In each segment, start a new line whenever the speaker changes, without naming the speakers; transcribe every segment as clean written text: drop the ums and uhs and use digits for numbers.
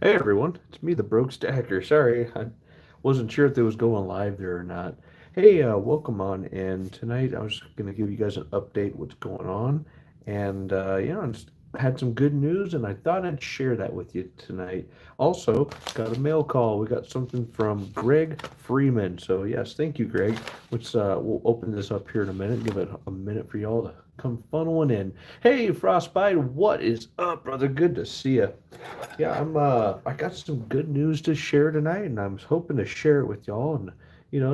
Hey everyone, it's me, the Broke Stacker. Sorry, I wasn't sure if it was going live there or not. Hey, welcome on. And tonight I was going to give you guys an update what's going on, and I just had some good news, and I thought I'd share that with you tonight. Also, got a mail call. We got something from Greg Freeman. So yes, thank you, Greg. We'll open this up here in a minute. Give it a minute for y'all to come funneling in. Hey, Frostbite, what is up, brother? Good to see you. Yeah, I got some good news to share tonight, and I was hoping to share it with y'all, and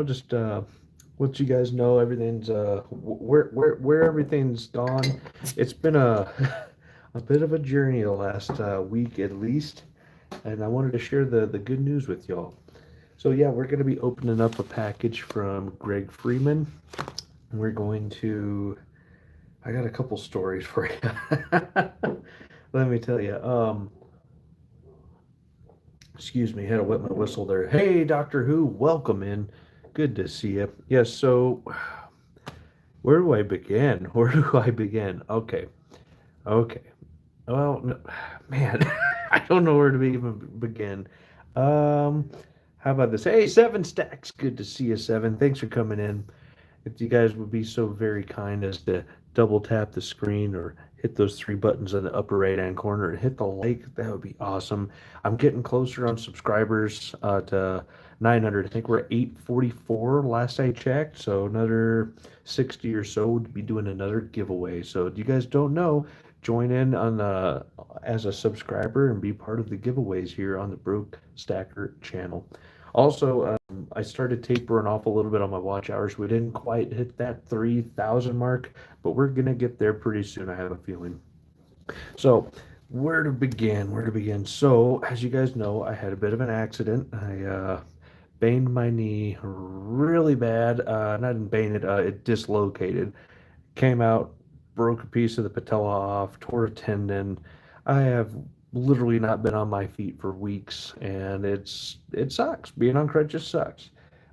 just let you guys know everything's where everything's gone. It's been a a bit of a journey the last week at least, and I wanted to share the good news with y'all. So yeah, we're going to be opening up a package from Greg Freeman. We're going to. I got a couple stories for you. Let me tell you. Excuse me, had to wet my whistle there. Hey, Doctor Who, welcome in. Good to see you. Yes, so where do I begin? Where do I begin? Okay. Well, no, man, I don't know where to even begin. Um, how about this? Hey, Seven Stacks, good to see you, Seven. Thanks for coming in. If you guys would be so very kind as to double tap the screen or hit those three buttons in the upper right hand corner and hit the like, that would be awesome. I'm getting closer on subscribers to 900. I think we're at 844 last I checked. So another 60 or so would be doing another giveaway. So if you guys don't know, join in on as a subscriber and be part of the giveaways here on the Broke Stacker channel. Also, I started tapering off a little bit on my watch hours. We didn't quite hit that 3,000 mark, but we're gonna get there pretty soon, I have a feeling. So, where to begin? Where to begin? So, as you guys know, I had a bit of an accident. I banged my knee really bad. Not didn't bang it, it dislocated. Came out, broke a piece of the patella off, tore a tendon. I have literally not been on my feet for weeks, and it sucks. Being on crutches sucks.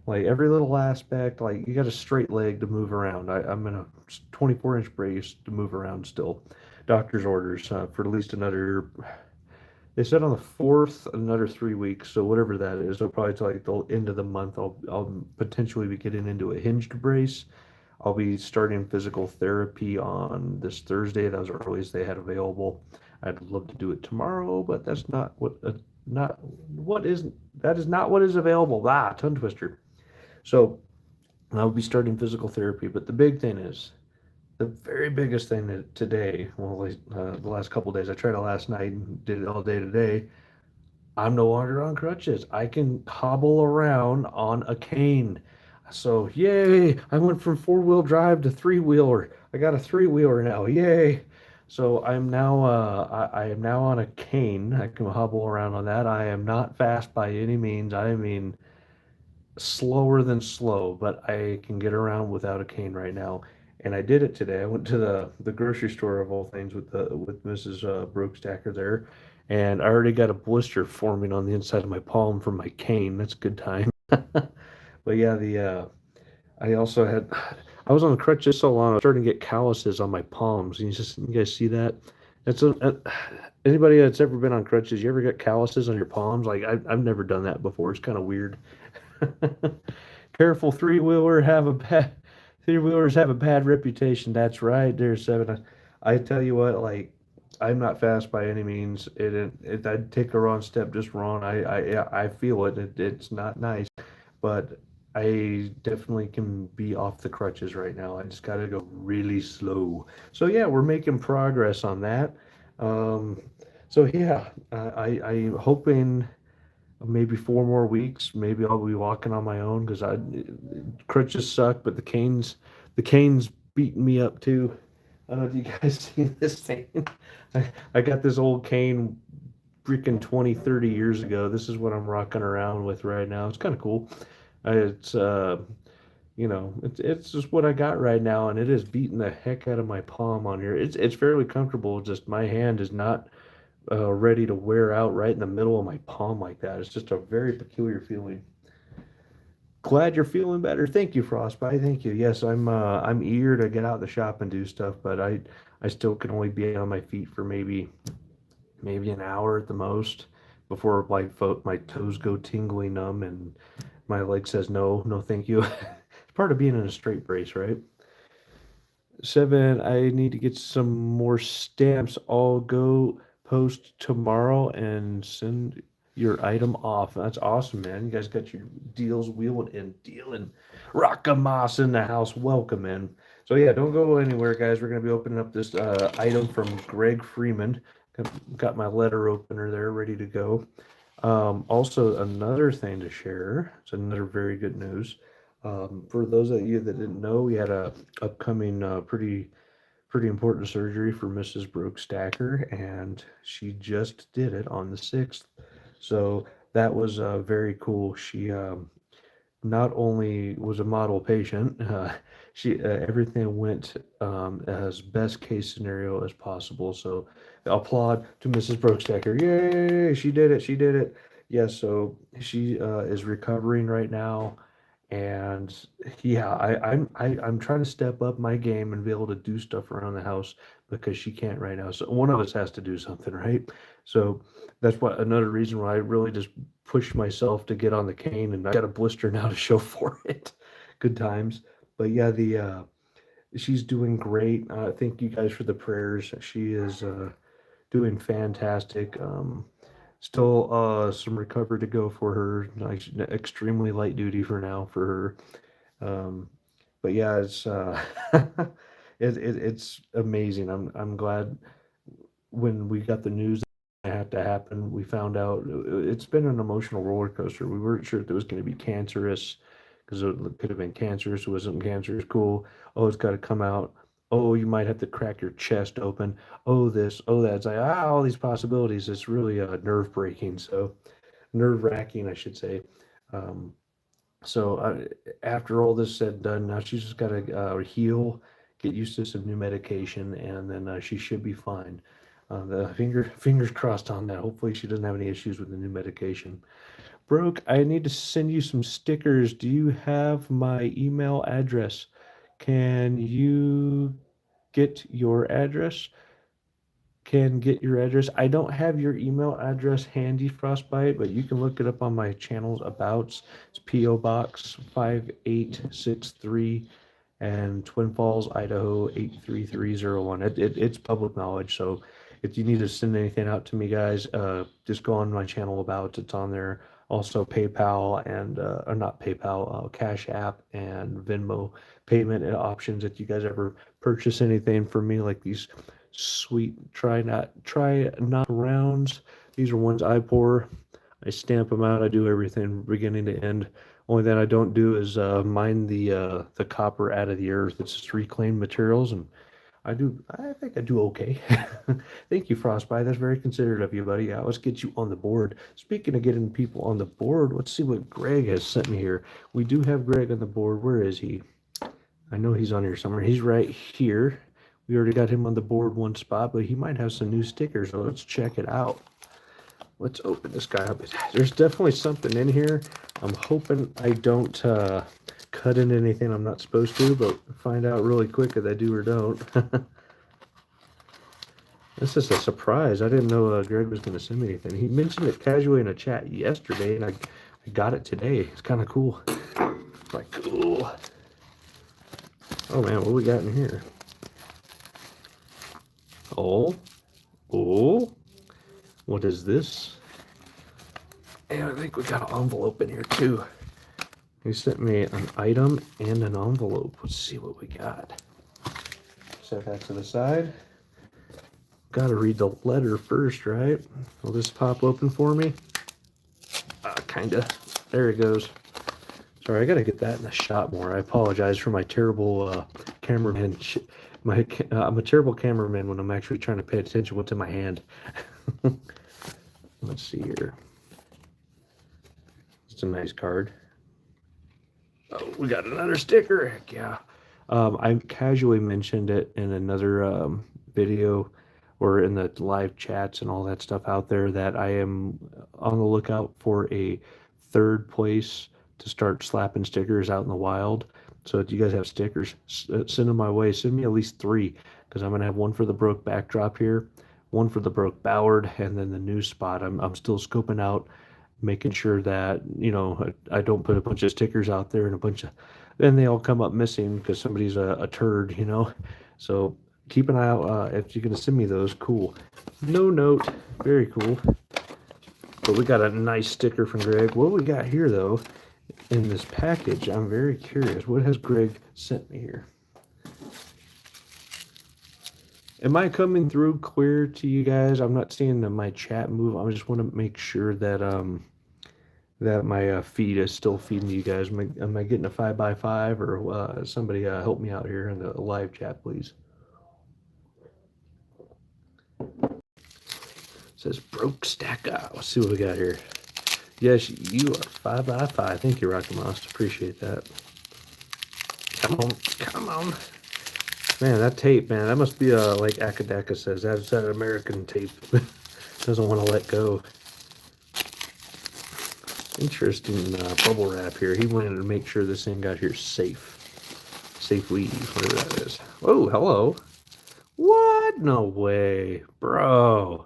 Like every little aspect, like you got a straight leg to move around. I'm in a 24-inch brace to move around still. Doctor's orders for at least another. They said on the fourth, another 3 weeks. So whatever that is, I'll probably till like the end of the month. I'll potentially be getting into a hinged brace. I'll be starting physical therapy on this Thursday. That was the earliest they had available. I'd love to do it tomorrow, but that's not what is that is not what is available. Tongue twister. So I'll be starting physical therapy. But the big thing is the very biggest thing that today, well, the last couple of days, I tried it last night and did it all day today. I'm no longer on crutches. I can hobble around on a cane. So, yay! I went from four-wheel drive to three-wheeler. I got a three-wheeler now. Yay! So I am now on a cane. I can hobble around on that. I am not fast by any means. I mean slower than slow, but I can get around without a cane right now. And I did it today. I went to the grocery store of all things with Mrs. Brokestacker there, and I already got a blister forming on the inside of my palm from my cane. That's a good time. But yeah, the I also had I was on crutches so long I was starting to get calluses on my palms. And you guys see that? That's anybody that's ever been on crutches. You ever got calluses on your palms? Like I've never done that before. It's kind of weird. Careful, three wheelers have a bad reputation. That's right, there's seven. I tell you what, like I'm not fast by any means. I'd take a wrong step just wrong. I feel it. It's not nice, but I definitely can be off the crutches right now. I just got to go really slow. So yeah, we're making progress on that. Um, so yeah, I'm hoping maybe 4 more weeks. Maybe I'll be walking on my own because I crutches suck, but the canes beating me up too. I don't know if you guys see this thing. I got this old cane freaking 20, 30 years ago. This is what I'm rocking around with right now. It's kind of cool. It's it's just what I got right now, and it is beating the heck out of my palm on here. It's fairly comfortable. Just my hand is not ready to wear out right in the middle of my palm like that. It's just a very peculiar feeling. Glad you're feeling better. Thank you, Frostbite. Thank you. Yes, I'm eager to get out in the shop and do stuff, but I still can only be on my feet for maybe an hour at the most before my toes go tingly numb and my leg says no, no, thank you. It's part of being in a straight brace, right? 7, I need to get some more stamps. I'll go post tomorrow and send your item off. That's awesome, man. You guys got your deals wheeling and dealing. Rockamas in the house. Welcome in. So yeah, don't go anywhere, guys. We're gonna be opening up this item from Greg Freeman. Got my letter opener there ready to go. Also, another thing to share. It's another very good news. For those of you that didn't know, we had a upcoming pretty important surgery for Mrs. Brooke Stacker, and she just did it on the 6th. So that was very cool. She not only was a model patient, she everything went as best case scenario as possible. So applaud to Mrs. Brookstacker. Yay, she did it, she did it. Yes, so she is recovering right now. And yeah, I'm trying to step up my game and be able to do stuff around the house because she can't right now. So one of us has to do something, right? So that's what another reason why I really just push myself to get on the cane, and I got a blister now to show for it. Good times. But yeah, the she's doing great. Thank you guys for the prayers. She is doing fantastic. Still some recovery to go for her. Like extremely light duty for now for her. But yeah, it's it's amazing. I'm glad when we got the news that it had to happen. We found out it's been an emotional roller coaster. We weren't sure if it was going to be cancerous because it could have been cancerous. It wasn't cancerous. Cool. Oh, it's got to come out. Oh, you might have to crack your chest open. Oh, this. Oh, that. It's like all these possibilities. It's really nerve breaking. So nerve wracking, I should say. Um, so after all this said and done, now she's just got to heal, get used to some new medication, and then she should be fine. The fingers crossed on that. Hopefully she doesn't have any issues with the new medication. Brooke, I need to send you some stickers. Do you have my email address? Can you get your address? Can get your address. I don't have your email address handy, Frostbite, but you can look it up on my channel's abouts. It's P.O. Box 5863 and Twin Falls, Idaho 83301. It's public knowledge, so if you need to send anything out to me, guys, just go on my channel about. It's on there. Also PayPal and or not PayPal, Cash App and Venmo payment options. If you guys ever purchase anything from me, like these sweet try not rounds. These are ones I pour. I stamp them out. I do everything beginning to end. Only thing I don't do is mine the copper out of the earth. It's just reclaimed materials, and I think I do okay. Thank you, Frostbite. That's very considerate of you, buddy. Yeah, let's get you on the board. Speaking of getting people on the board, let's see what Greg has sent me here. We do have Greg on the board. Where is he? I know he's on here somewhere. He's right here. We already got him on the board one spot, but he might have some new stickers, so let's check it out. Let's open this guy up. There's definitely something in here. I'm hoping I don't cut into anything I'm not supposed to, but find out really quick if I do or don't. This is a surprise. I didn't know Greg was going to send me anything. He mentioned it casually in a chat yesterday, and I got it today. It's kind of cool. Like, cool. Oh, man, what we got in here? Oh, what is this? And I think we got an envelope in here too. He sent me an item and an envelope. Let's see what we got. Set that to the side. Got to read the letter first, right? Will this pop open for me? Kinda. There it goes. Sorry, I got to get that in the shot more. I apologize for my terrible cameraman. I'm a terrible cameraman when I'm actually trying to pay attention to what's in my hand. Let's see here. It's a nice card. Oh, we got another sticker. Heck yeah. I casually mentioned it in another video or in the live chats and all that stuff out there that I am on the lookout for a third place to start slapping stickers out in the wild. So if you guys have stickers, send them my way. Send me at least 3, because I'm going to have one for the Brook backdrop here, one for the Broke Ballard, and then the new spot. I'm still scoping out, making sure that, I don't put a bunch of stickers out there and then they all come up missing because somebody's a turd, So keep an eye out. If you're going to send me those, cool. No note. Very cool. But we got a nice sticker from Greg. What we got here, though, in this package, I'm very curious. What has Greg sent me here? Am I coming through clear to you guys? I'm not seeing my chat move. I just want to make sure that that my feed is still feeding you guys. Am I getting a 5x5, or somebody help me out here in the live chat, please? It says Broke Stacker. Let's see what we got here. Yes, you are 5x5. Thank you, Rocky Moss. Appreciate that. Come on, come on. Man, that tape, man, that must be like Akadaka says, that's that American tape. Doesn't want to let go. Interesting bubble wrap here. He wanted to make sure this thing got here safely, whatever that is. Oh, hello. What? No way, bro.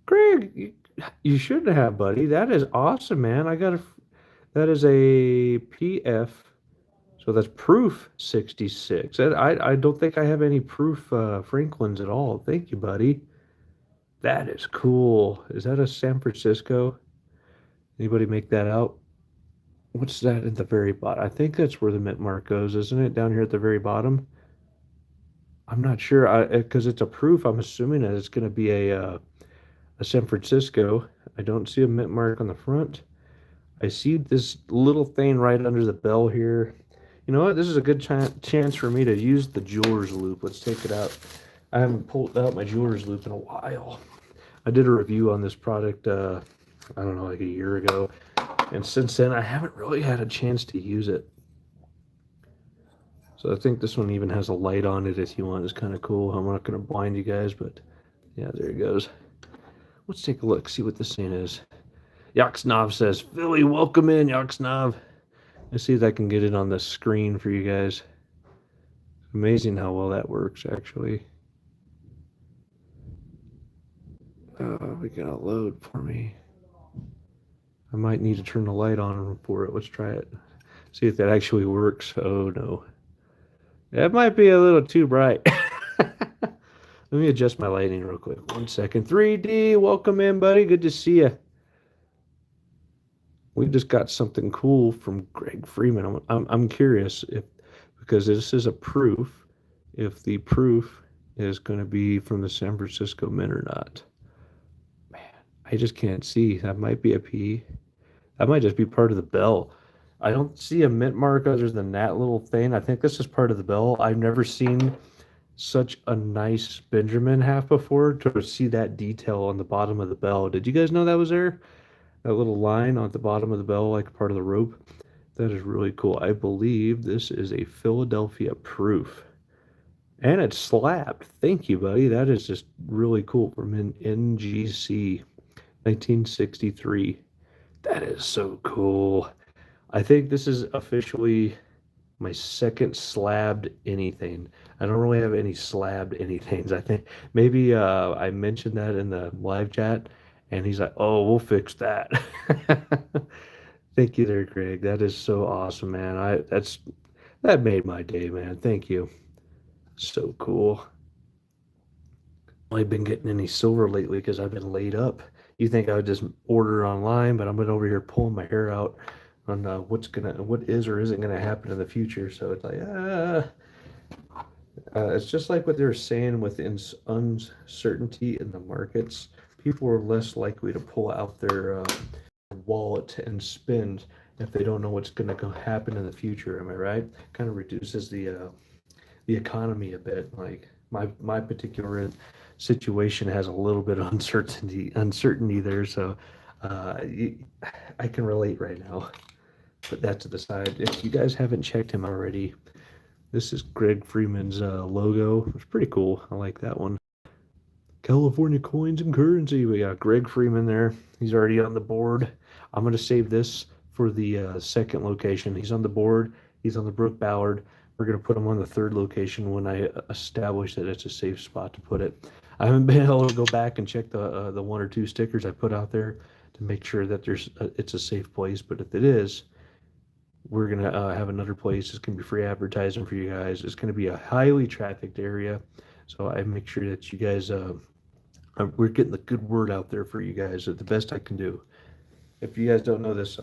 Greg, you shouldn't have, buddy. That is awesome, man. That is a PF. So that's proof 66. I don't think I have any proof Franklins at all. Thank you, buddy. That is cool. Is that a San Francisco? Anybody make that out? What's that at the very bottom? I think that's where the mint mark goes, isn't it? Down here at the very bottom. I'm not sure. Because it's a proof, I'm assuming that it's going to be a San Francisco. I don't see a mint mark on the front. I see this little thing right under the bell here. You know what? This is a good chance for me to use the jeweler's loop. Let's take it out. I haven't pulled out my jeweler's loop in a while. I did a review on this product, I don't know, like a year ago. And since then, I haven't really had a chance to use it. So I think this one even has a light on it if you want. It's kind of cool. I'm not going to blind you guys, but yeah, there it goes. Let's take a look, see what this thing is. Yaksnov says, Philly, welcome in, Yaksnov. Let's see if I can get it on the screen for you guys. Amazing how well that works, actually. We gotta load for me. I might need to turn the light on for it. Let's try it. See if that actually works. Oh, no. That might be a little too bright. Let me adjust my lighting real quick. 1 second. 3D, welcome in, buddy. Good to see you. We just got something cool from Greg Freeman. I'm curious because this is a proof, if the proof is going to be from the San Francisco Mint or not. Man, I just can't see. That might be a P. That might just be part of the bell. I don't see a mint mark other than that little thing. I think this is part of the bell. I've never seen such a nice Benjamin half before to see that detail on the bottom of the bell. Did you guys know that was there? That little line on the bottom of the bell, like part of the rope. That is really cool. I believe this is a Philadelphia proof. And it's slabbed. Thank you, buddy. That is just really cool from an NGC 1963. That is so cool. I think this is officially my second slabbed anything. I don't really have any slabbed anythings. I think maybe I mentioned that in the live chat. And he's like, oh, we'll fix that. Thank you there, Greg. That is so awesome, man. That made my day, man. Thank you. So cool. I've been getting any silver lately because I've been laid up. You think I would just order online, but I've been over here pulling my hair out on what is or isn't gonna happen in the future. So it's like, it's just like what they're saying with uncertainty in the markets. People are less likely to pull out their wallet and spend if they don't know what's going to happen in the future. Am I right? Kind of reduces the economy a bit. Like my particular situation has a little bit of uncertainty there, so I can relate right now. Put that to the side. If you guys haven't checked him already, this is Greg Freeman's logo. It's pretty cool. I like that one. California Coins and Currency. We got Greg Freeman there. He's already on the board. I'm going to save this for the second location. He's on the board. He's on the Brook Ballard. We're going to put him on the third location when I establish that it's a safe spot to put it. I haven't been able to go back and check the one or two stickers I put out there to make sure that it's a safe place. But if it is, we're gonna have another place. It's gonna be free advertising for you guys. It's gonna be a highly trafficked area, so I make sure that you guys we're getting the good word out there for you guys at the best I can do. If you guys don't know this,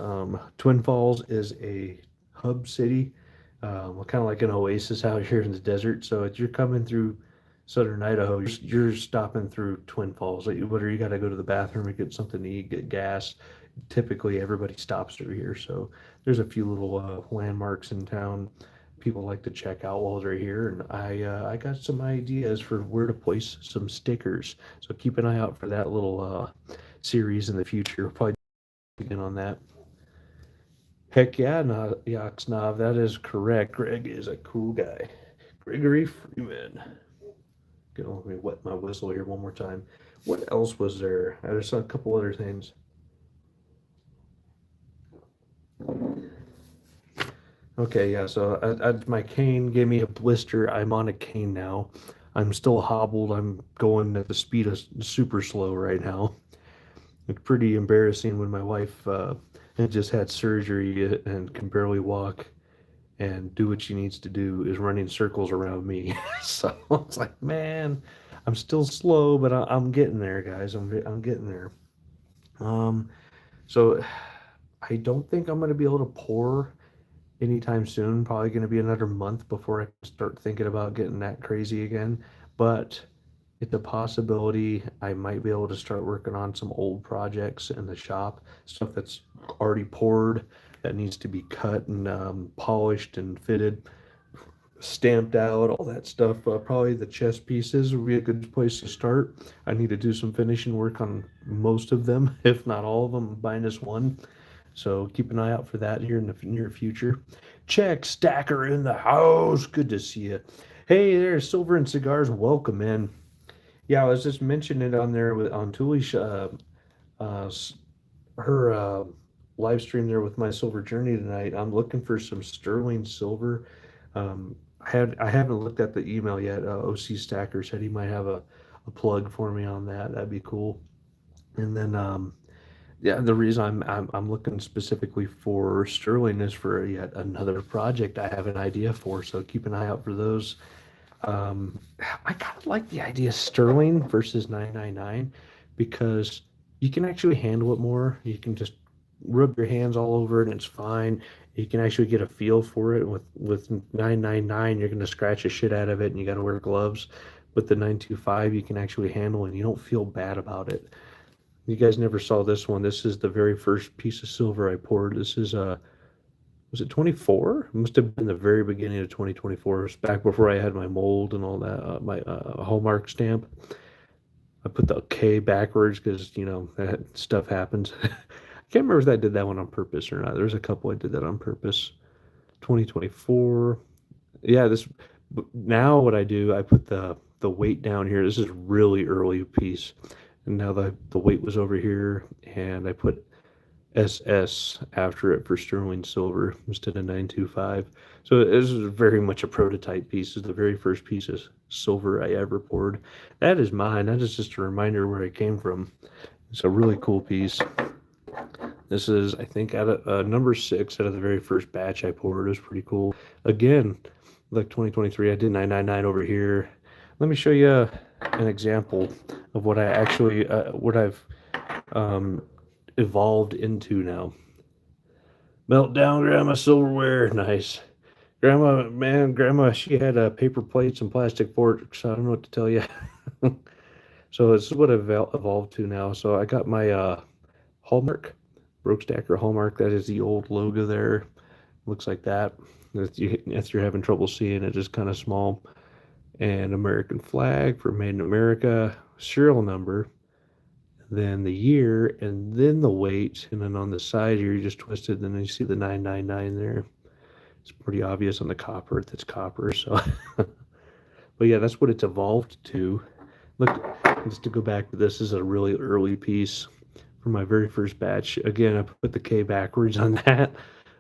Twin Falls is a hub city, kind of like an oasis out here in the desert. So if you're coming through southern Idaho, you're stopping through Twin Falls. Like, whether you got to go to the bathroom or get something to eat, get gas, typically everybody stops through here. So there's a few little landmarks in town people like to check out while they're here, and I got some ideas for where to place some stickers. So keep an eye out for that little series in the future. We'll probably begin on that. Heck yeah, Yaxnov, that is correct. Greg is a cool guy. Gregory Freeman. Let me wet my whistle here one more time. What else was there? There's a couple other things. Okay, yeah, so my cane gave me a blister. I'm on a cane now. I'm still hobbled. I'm going at the speed of super slow right now. It's pretty embarrassing when my wife had just had surgery and can barely walk and do what she needs to do is running circles around me. So it's like, man, I'm still slow, but I'm getting there, guys. I'm getting there. So I don't think I'm going to be able to pour anytime soon. Probably going to be another month before I start thinking about getting that crazy again. But it's a possibility I might be able to start working on some old projects in the shop, stuff that's already poured that needs to be cut and polished and fitted, stamped out, all that stuff. Probably the chest pieces would be a good place to start. I need to do some finishing work on most of them, if not all of them, minus one. So keep an eye out for that here in the near future. Check Stacker in the house. Good to see you. Hey there, Silver and Cigars. Welcome in. Yeah, I was just mentioning it on there on Tuli's her live stream there with my silver journey tonight. I'm looking for some sterling silver. I haven't looked at the email yet. OC Stacker said he might have a plug for me on that. That'd be cool. And then yeah, the reason I'm looking specifically for sterling is for yet another project I have an idea for. So keep an eye out for those. I kind of like the idea of sterling versus 999 because you can actually handle it more. You can just rub your hands all over it and it's fine. You can actually get a feel for it. With 999, you're going to scratch the shit out of it and you got to wear gloves. With the 925, you can actually handle it and you don't feel bad about it. You guys never saw this one. This is the very first piece of silver I poured. This is was it 24? It must have been the very beginning of 2024. It was back before I had my mold and all that, my Hallmark stamp. I put the K backwards because, that stuff happens. I can't remember if I did that one on purpose or not. There's a couple I did that on purpose. 2024. Yeah, now what I do, I put the weight down here. This is really early piece. And now the weight was over here, and I put SS after it for sterling silver instead of 925. So this is very much a prototype piece. It's the very first piece of silver I ever poured. That is mine. That is just a reminder where I came from. It's a really cool piece. This is, I think, out of number 6 out of the very first batch I poured. It was pretty cool. Again, like 2023, I did 999 over here. Let me show you an example of what I actually, what I've evolved into now. Meltdown Grandma silverware. Nice. Grandma, she had paper plates and plastic forks. I don't know what to tell you. So this is what I've evolved to now. So I got my Hallmark, Broke Stacker Hallmark. That is the old logo there. Looks like that. If you're having trouble seeing it, just kind of small. And American flag for Made in America, serial number, then the year, and then the weight, and then on the side here you just twist it, and then you see the 999 there. It's pretty obvious on the copper that's copper. So, but yeah, that's what it's evolved to. Look, just to go back to this is a really early piece from my very first batch. Again, I put the K backwards on that.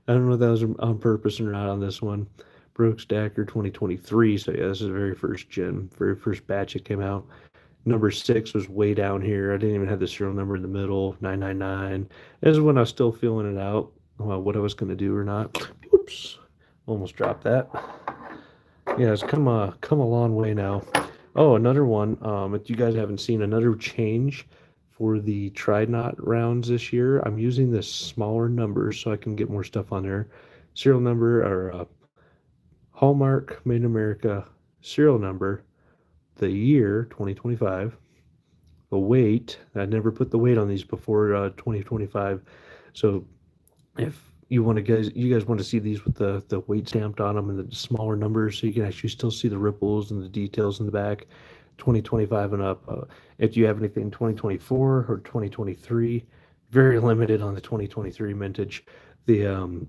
I don't know if that was on purpose or not on this one. Broke Stacker 2023. So yeah, this is the very first batch that came out. Number 6 was way down here. I didn't even have the serial number in the middle, 999. This is when I was still feeling it out, what I was going to do or not. Oops, almost dropped that. Yeah, it's come a long way now. Oh, another one. If you guys haven't seen, another change for the tri-knot rounds this year, I'm using the smaller numbers so I can get more stuff on there. Serial number or Hallmark, Made in America, serial number, the year 2025, the weight. I never put the weight on these before 2025. So if you guys want to see these with the weight stamped on them and the smaller numbers, so you can actually still see the ripples and the details in the back, 2025 and up. If you have anything 2024 or 2023, very limited on the 2023 vintage. The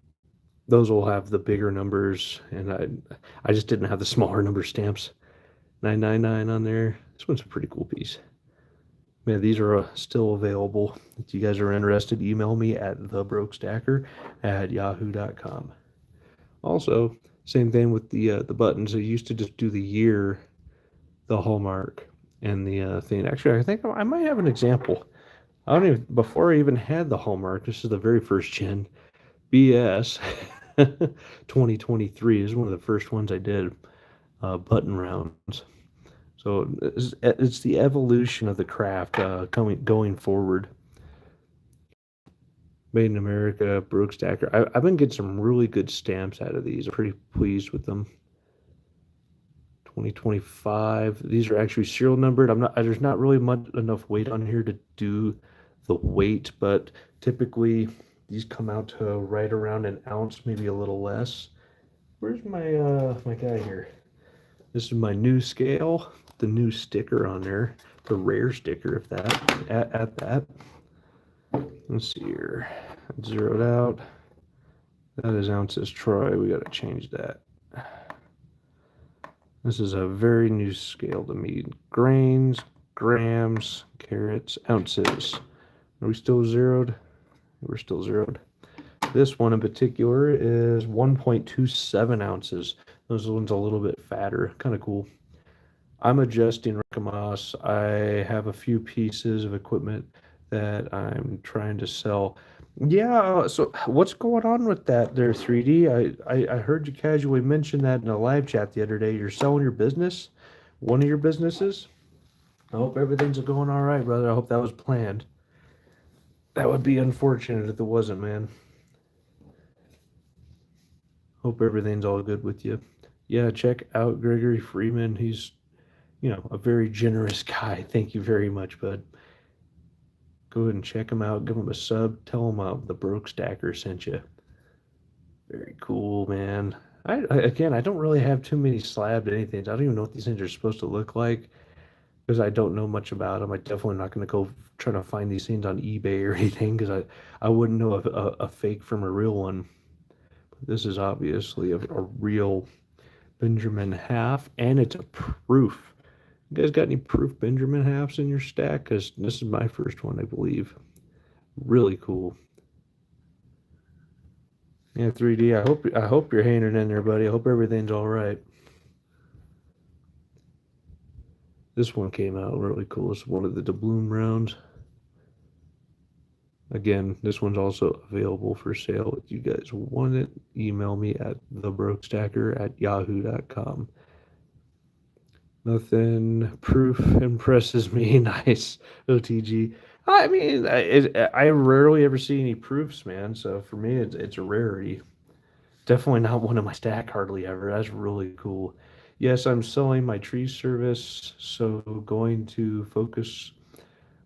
those will have the bigger numbers, and I just didn't have the smaller number stamps. 999 on there. This one's a pretty cool piece. Man, these are still available. If you guys are interested, email me at thebrokestacker@yahoo.com. Also, same thing with the buttons. I used to just do the year, the Hallmark, and the thing. Actually, I think I might have an example. I don't even, before I even had the Hallmark, this is the very first gen, BS 2023 is one of the first ones I did, button rounds. So it's the evolution of the craft going forward. Made in America, Broke Stacker. I've been getting some really good stamps out of these. I'm pretty pleased with them. 2025. These are actually serial numbered. There's not really enough weight on here to do the weight, but typically these come out to right around an ounce, maybe a little less. Where's my guy here? This is my new scale, the new sticker on there, the rare sticker, if that, at that. Let's see here. Zeroed out. That is ounces troy. We got to change that. This is a very new scale to me. Grains, grams, carats, ounces. Are we still zeroed? We're still zeroed. This one in particular is 1.27 ounces. Those ones a little bit fatter. Kind of cool. I'm adjusting Rekamas. I have a few pieces of equipment that I'm trying to sell. Yeah, so what's going on with that there, 3D? I heard you casually mention that in a live chat the other day. You're selling your business? One of your businesses? I hope everything's going all right, brother. I hope that was planned. That would be unfortunate if it wasn't, man. Hope everything's all good with you. Yeah, check out Gregory Freeman. He's, a very generous guy. Thank you very much, bud. Go ahead and check him out. Give him a sub. Tell him the Broke Stacker sent you. Very cool, man. Again, I don't really have too many slabbed anything. I don't even know what these things are supposed to look like because I don't know much about them. I'm definitely not going to go try to find these things on eBay or anything because I wouldn't know a fake from a real one. This is obviously a real Benjamin half, and it's a proof. You guys got any proof Benjamin halves in your stack? Because this is my first one, I believe. Really cool. Yeah, 3D. I hope you're hanging in there, buddy. I hope everything's all right. This one came out really cool. It's one of the doubloon rounds. Again, this one's also available for sale. If you guys want it, email me at thebrokestacker@yahoo.com. Nothing proof impresses me. Nice, OTG. I mean, I rarely ever see any proofs, man. So for me, it's a rarity. Definitely not one in my stack, hardly ever. That's really cool. Yes, I'm selling my tree service, so going to focus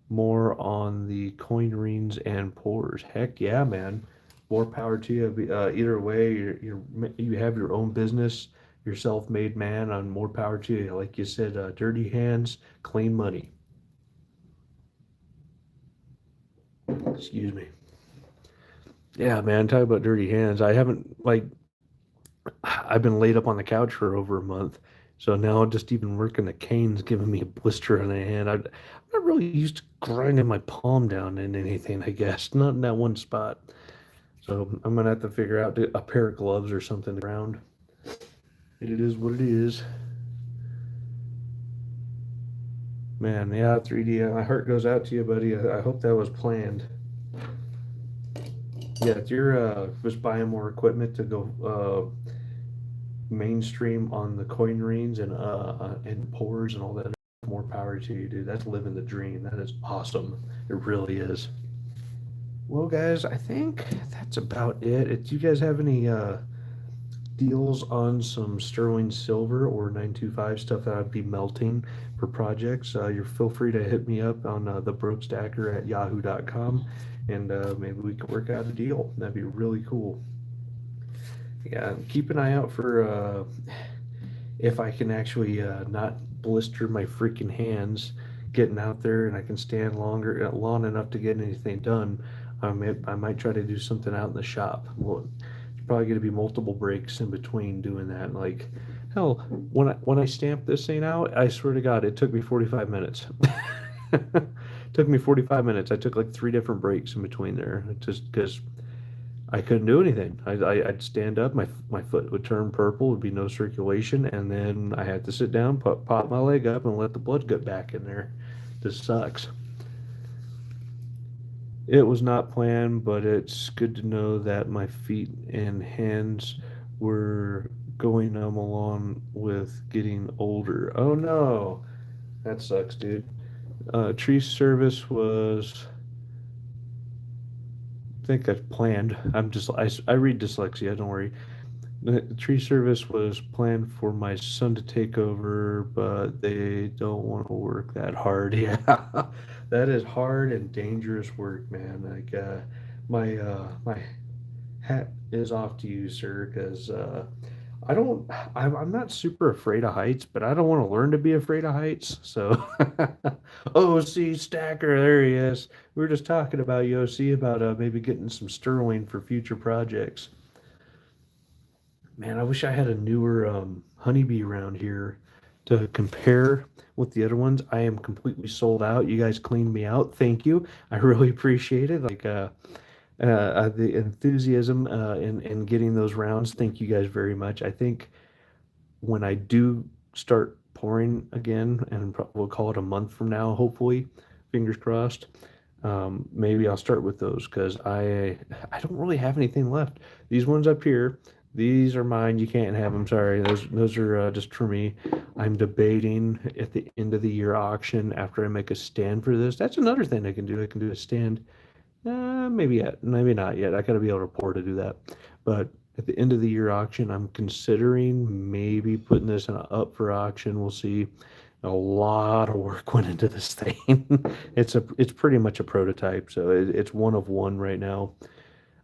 more on the coin rings and pours. Heck yeah, man. More power to you. Either way, you have your own business. You're self-made man. On more power to you. Like you said, dirty hands, clean money. Excuse me. Yeah, man. Talk about dirty hands. I've been laid up on the couch for over a month. So now just even working the cane's giving me a blister on the hand. I'm not really used to grinding my palm down in anything, I guess. Not in that one spot. So I'm going to have to figure out a pair of gloves or something around. It is what it is. Man, yeah, 3D. My heart goes out to you, buddy. I hope that was planned. Yeah, if you're just buying more equipment to go mainstream on the coin reens and pours and all that, more power to you, dude. That's living the dream. That is awesome. It really is. Well, guys, I think that's about it. Do you guys have any deals on some sterling silver or 925 stuff that I'd be melting for projects? You feel free to hit me up on the broke stacker at yahoo.com, and maybe we could work out a deal. That'd be really cool. Yeah, keep an eye out for if I can actually not blister my freaking hands getting out there, and I can stand long enough to get anything done. I might try to do something out in the shop. Well, it's probably going to be multiple breaks in between doing that. Like, hell, when I stamped this thing out, I swear to God, it took me 45 minutes. Took me 45 minutes. I took like three different breaks in between there, just because I couldn't do anything. I'd stand up, my foot would turn purple, would be no circulation, and then I had to sit down, pop my leg up, and let the blood get back in there. This sucks. It was not planned, but it's good to know that my feet and hands were going along with getting older. Oh no, that sucks, dude. Tree service was, I think I planned. I read dyslexia. Don't worry. The tree service was planned for my son to take over, but they don't want to work that hard. Yeah, that is hard and dangerous work, man. Like, my hat is off to you, sir, because I don't, I'm not super afraid of heights, but I don't want to learn to be afraid of heights. So, oh, see, Stacker, there he is. We were just talking about you, OC, about maybe getting some sterling for future projects. Man, I wish I had a newer honeybee around here to compare with the other ones. I am completely sold out. You guys cleaned me out. Thank you. I really appreciate it. Like the enthusiasm in getting those rounds. Thank you guys very much. I think when I do start pouring again, and we'll call it a month from now, hopefully, fingers crossed. Maybe I'll start with those because I don't really have anything left. These ones up here, these are mine. You can't have them. Sorry, those are just for me. I'm debating at the end of the year auction after I make a stand for this. That's another thing I can do. I can do a stand. Maybe yet, maybe not yet. I gotta be able to pour to do that. But at the end of the year auction, I'm considering maybe putting this in up for auction. We'll see. A lot of work went into this thing. It's pretty much a prototype, so it's one of one right now.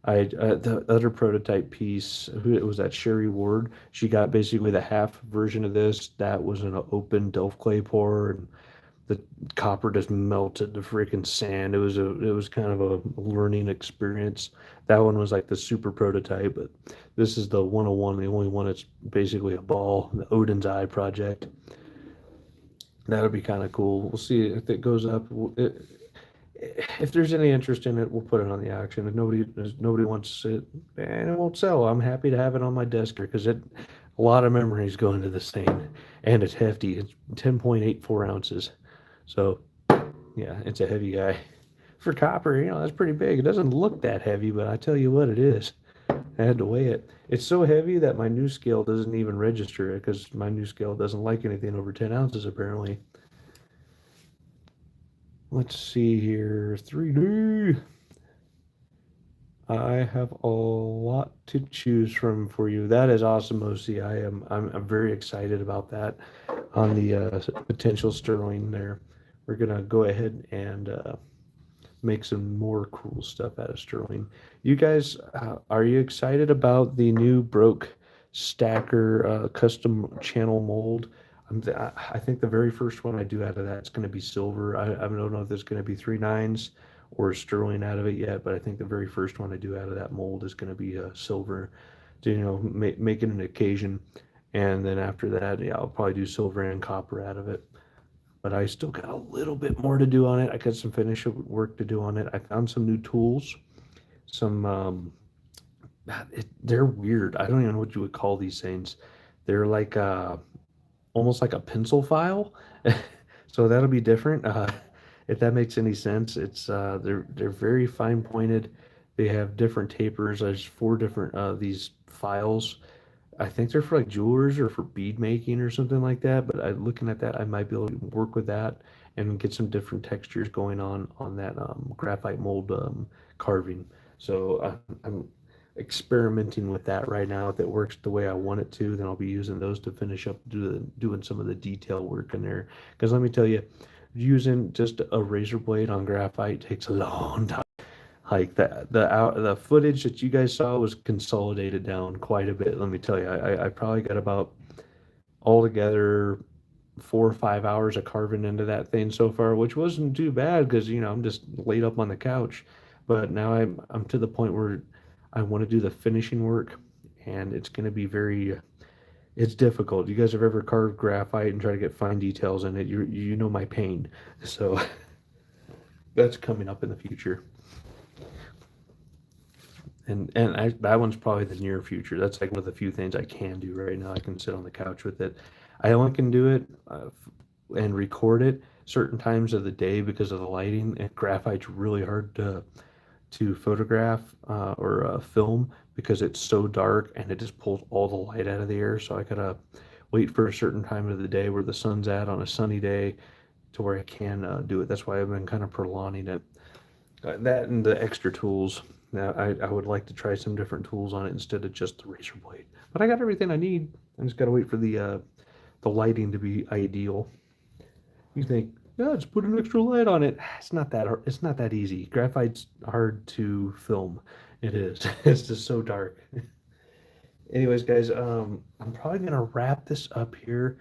The other prototype piece, who it was, that Sherry Ward. She got basically the half version of this. That was an open Delft clay pour, and the copper just melted the freaking sand. It was kind of a learning experience. That one was like the super prototype, but this is the 101, the only one that's basically a ball, the Odin's Eye project. That'll be kind of cool. We'll see if it goes up. If there's any interest in it, we'll put it on the auction. If nobody wants it, and it won't sell. I'm happy to have it on my desk here because a lot of memories go into this thing, and it's hefty. It's 10.84 ounces, so yeah, it's a heavy guy. For copper, that's pretty big. It doesn't look that heavy, but I tell you what, it is. I had to weigh it. It's so heavy that my new scale doesn't even register it because my new scale doesn't like anything over 10 ounces, apparently. Let's see here. 3D. I have a lot to choose from for you. That is awesome, OC. I'm very excited about that on the potential sterling there. We're gonna go ahead and make some more cool stuff out of sterling. You guys, are you excited about the new broke stacker custom channel mold? I think the very first one I do out of that is going to be silver. I don't know if there's going to be 3 9s or sterling out of it yet, but I think the very first one I do out of that mold is going to be silver to, make it an occasion. And then after that, yeah, I'll probably do silver and copper out of it. But I still got a little bit more to do on it. I got some finish work to do on it. I found some new tools. Some they're weird. I don't even know what you would call these things. They're like almost like a pencil file. So that'll be different. If that makes any sense, it's they're very fine pointed. They have different tapers. There's four different these files. I think they're for like jewelers or for bead making or something like that. But looking at that, I might be able to work with that and get some different textures going on that graphite mold carving. So I'm experimenting with that right now. If it works the way I want it to, then I'll be using those to finish up doing some of the detail work in there. Because let me tell you, using just a razor blade on graphite takes a long time. Like the footage that you guys saw was consolidated down quite a bit. Let me tell you, I probably got about altogether 4 or 5 hours of carving into that thing so far, which wasn't too bad because I'm just laid up on the couch. But now I'm to the point where I want to do the finishing work, and it's going to be very it's difficult. You guys have ever carved graphite and try to get fine details in it? You know my pain. So that's coming up in the future. That one's probably the near future. That's like one of the few things I can do right now. I can sit on the couch with it. I only can do it and record it certain times of the day because of the lighting. And graphite's really hard to photograph or film because it's so dark and it just pulls all the light out of the air. So I gotta wait for a certain time of the day where the sun's at on a sunny day to where I can do it. That's why I've been kind of prolonging it. That and the extra tools. Now, I would like to try some different tools on it instead of just the razor blade. But I got everything I need. I just got to wait for the lighting to be ideal. You think, yeah, just put an extra light on it. It's not that hard. It's not that easy. Graphite's hard to film. It is. It's just so dark. Anyways, guys, I'm probably gonna wrap this up here.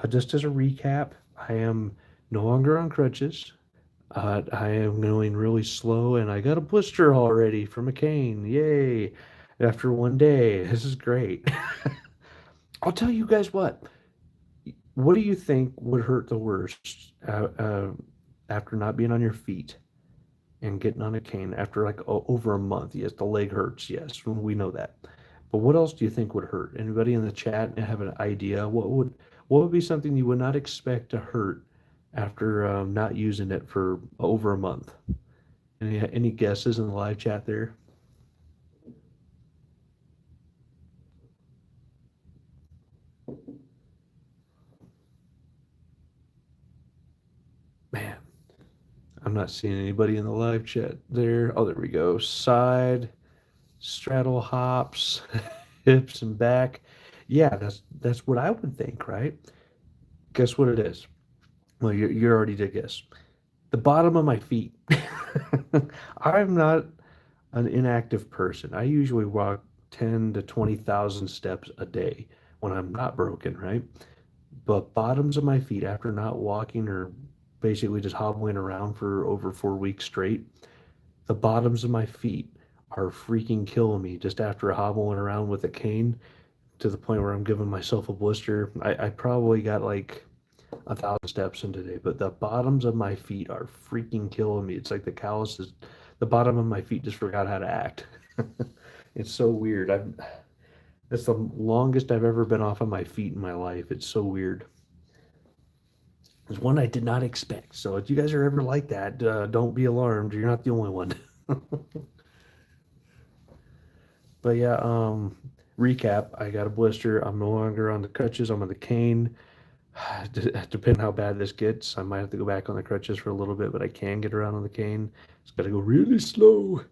Just as a recap, I am no longer on crutches. I am going really slow, and I got a blister already from a cane. Yay! After one day, this is great. I'll tell you guys what. What do you think would hurt the worst after not being on your feet and getting on a cane after like over a month? Yes, the leg hurts. Yes, we know that. But what else do you think would hurt? Anybody in the chat have an idea? What would be something you would not expect to hurt after not using it for over a month? Any guesses in the live chat there? Man, I'm not seeing anybody in the live chat there. Oh, there we go. Side, straddle hops, hips and back. Yeah, that's what I would think, right? Guess what it is? Well, you already did guess. The bottom of my feet. I'm not an inactive person. I usually walk 10 to 20,000 steps a day when I'm not broken, right? But bottoms of my feet after not walking or basically just hobbling around for over 4 weeks straight, the bottoms of my feet are freaking killing me just after hobbling around with a cane to the point where I'm giving myself a blister. I probably got like 1,000 steps in today, but the bottoms of my feet are freaking killing me. It's like the calluses, the bottom of my feet just forgot how to act. It's so weird. It's the longest I've ever been off of my feet in my life. It's so weird. It's one I did not expect. So if you guys are ever like that, don't be alarmed. You're not the only one. But yeah, recap. I got a blister. I'm no longer on the crutches. I'm on the cane. Depending how bad this gets, I might have to go back on the crutches for a little bit, but I can get around on the cane. Just got to go really slow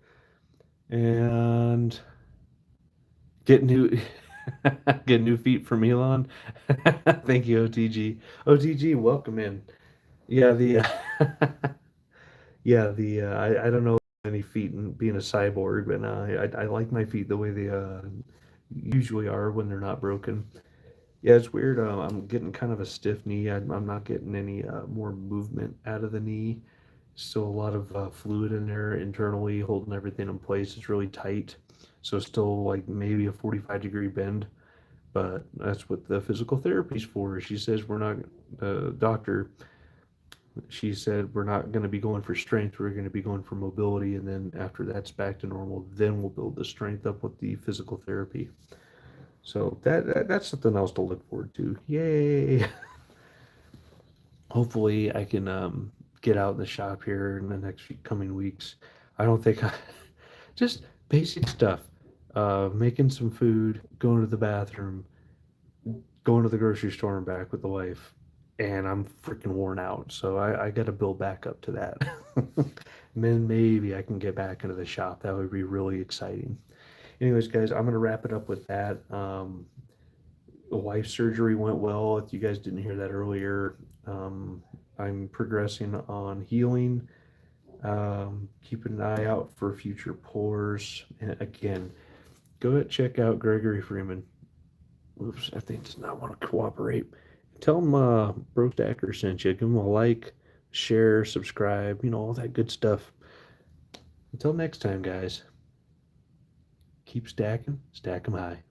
and get new get new feet from Elon. Thank you, OTG. OTG, welcome in. Yeah, the yeah the I don't know any feet and being a cyborg, but I like my feet the way they usually are when they're not broken. Yeah, it's weird. I'm getting kind of a stiff knee. I'm not getting any more movement out of the knee. Still a lot of fluid in there internally, holding everything in place. It's really tight. So still like maybe a 45-degree bend, but that's what the physical therapy's for. She says we're not, the doctor, she said we're not going to be going for strength. We're going to be going for mobility. And then after that's back to normal, then we'll build the strength up with the physical therapy. So that's something else to look forward to. Yay! hopefully I can get out in the shop here in the next few coming weeks. I don't think I just basic stuff. Making some food, going to the bathroom, going to the grocery store and back with the wife, and I'm freaking worn out. So I got to build back up to that. And then maybe I can get back into the shop. That would be really exciting. Anyways, guys, I'm gonna wrap it up with that. The wife surgery went well. If you guys didn't hear that earlier, I'm progressing on healing. Keep an eye out for future pours. And again, go ahead and check out Gregory Freeman. Oops, I think does not want to cooperate. Tell him Bro Stacker sent you. Give him a like, share, subscribe, all that good stuff. Until next time, guys, keep stacking, stack 'em high.